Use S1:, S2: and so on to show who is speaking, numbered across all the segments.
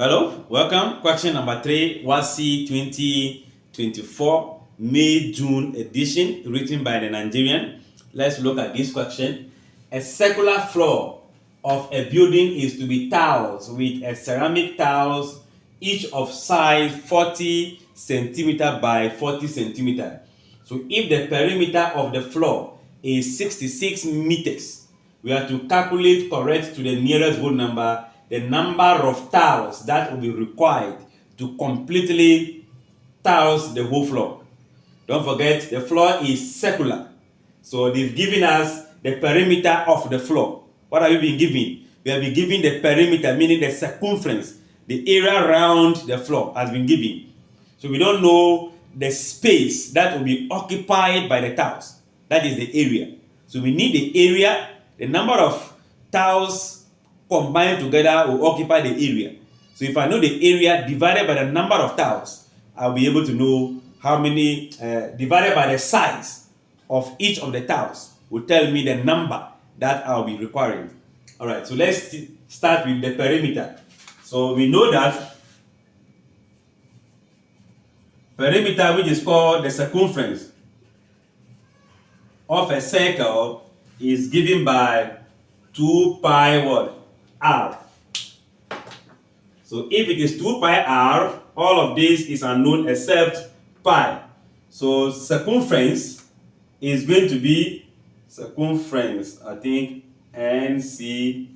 S1: Hello, welcome. Question number 3, WASSCE 2024 May-June edition, written by the Nigerian. Let's look at this question. A circular floor of a building is to be tiles with a ceramic tiles, each of size 40 centimeter by 40 centimeter. So if the perimeter of the floor is 66 meters, we have to calculate correct to the nearest whole number the number of tiles that will be required to completely tiles the whole floor. Don't forget, the floor is circular. So they've given us the perimeter of the floor. What have we been given? We have been given the perimeter, meaning the circumference, the area around the floor has been given. So we don't know the space that will be occupied by the tiles. That is the area. So we need the area, the number of tiles combined together will occupy the area. So if I know the area divided by the number of tiles, I'll be able to know how many, divided by the size of each of the tiles, will tell me the number that I'll be requiring. All right, so let's start with the perimeter. So we know that perimeter, which is called the circumference of a circle, is given by 2 pi what? R. So if it is 2 pi r, all of this is unknown except pi. So circumference is going to be circumference, I think NCE.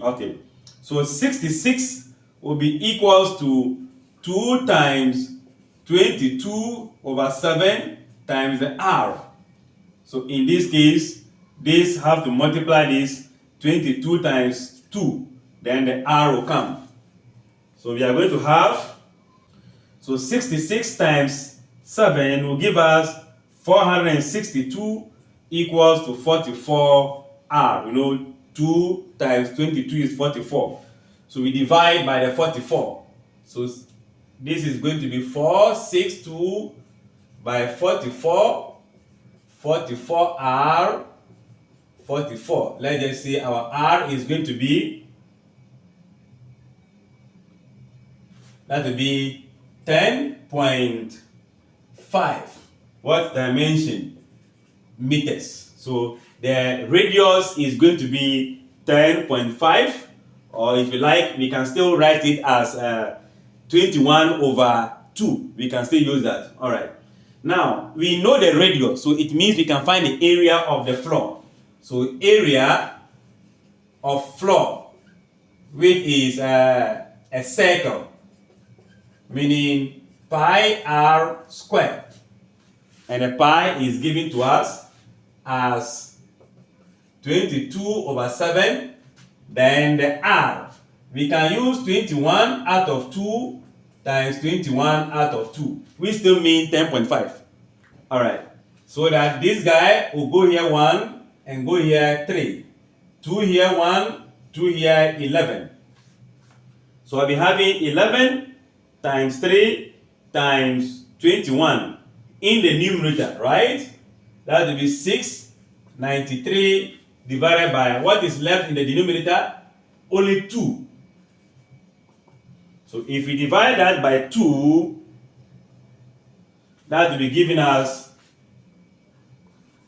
S1: Okay. So 66 will be equals to 2 times 22 over 7 times the r. So in this case, this have to multiply this 22 times 2, then the r will come. So we are going to have, so 66 times 7 will give us 462 equals to 44 r. 2 times 22 is 44. So we divide by the 44. So this is going to be 462 by 44, 44r, 44. Let's just say our r is going to be, that will be 10.5. What dimension? Meters. So the radius is going to be 10.5, or if you like, we can still write it as 21 over 2. We can still use that. All right. Now, we know the radius, so it means we can find the area of the floor. So area of floor, which is a circle, meaning pi r squared. And the pi is given to us as 22 over 7. Then the r, we can use 21 out of 2 times 21 out of 2. We still mean 10.5. All right. So that this guy will go here 1 and go here 3. 2 here 1, 2 here 11. So I'll be having 11 times 3 times 21 in the numerator, right? That will be 693 divided by what is left in the denominator? Only 2. So if we divide that by 2, that will be giving us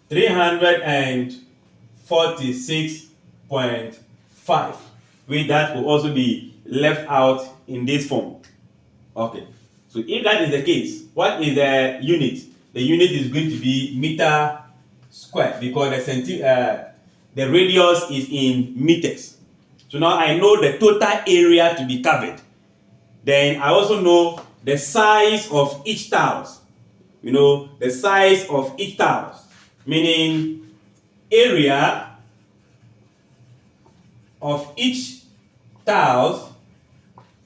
S1: 346.5, which that will also be left out in this form. Okay, so if that is the case, what is the unit? The unit is going to be meter squared, because the radius is in meters. So now I know the total area to be covered. Then I also know the size of each tiles. The size of each tiles, meaning area of each tiles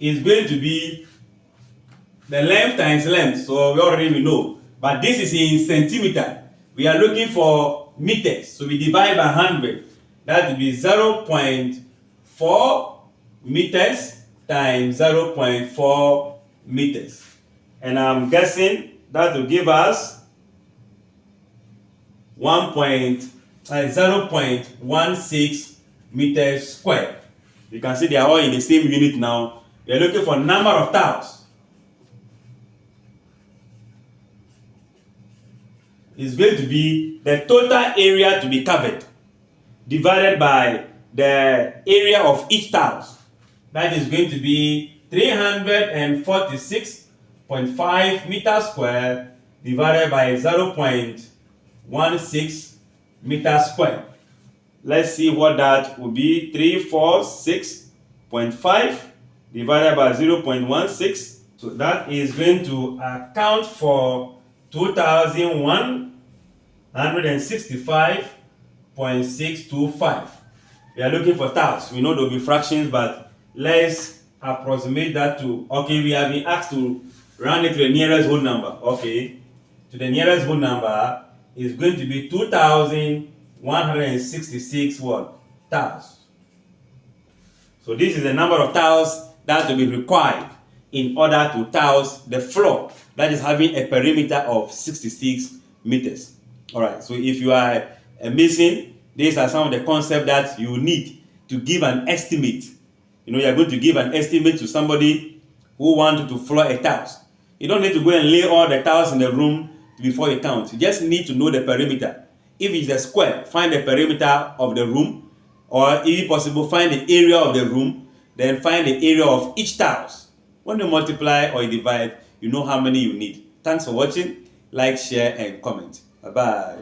S1: is going to be the length times length. So we already know. But this is in centimeter. We are looking for meters. So we divide by 100. That will be 0.4 meters times 0.4 meters. And I'm guessing that will give us 0.16 meters squared. You can see they are all in the same unit now. We are looking for number of tiles. It's going to be the total area to be covered divided by the area of each tiles. That is going to be 346.5 meters square divided by 0.16 meters square. Let's see what that will be. 346.5 divided by 0.16. So that is going to account for 2,165.625. We are looking for tiles. We know there will be fractions, but let's approximate that to, okay, we have been asked to round it to the nearest whole number. Okay, to the nearest whole number is going to be 2,166 what? Tiles. So this is the number of tiles that will be required in order to tiles the floor that is having a perimeter of 66 meters. All right, so if you are a mason, these are some of the concepts that you need to give an estimate. You know, you are going to give an estimate to somebody who wants to floor a tiles. You don't need to go and lay all the tiles in the room before you count. You just need to know the perimeter. If it's a square, find the perimeter of the room, or if possible, find the area of the room, then find the area of each tiles. When you multiply or you divide, you know how many you need. Thanks for watching. Like, share, and comment. Bye-bye.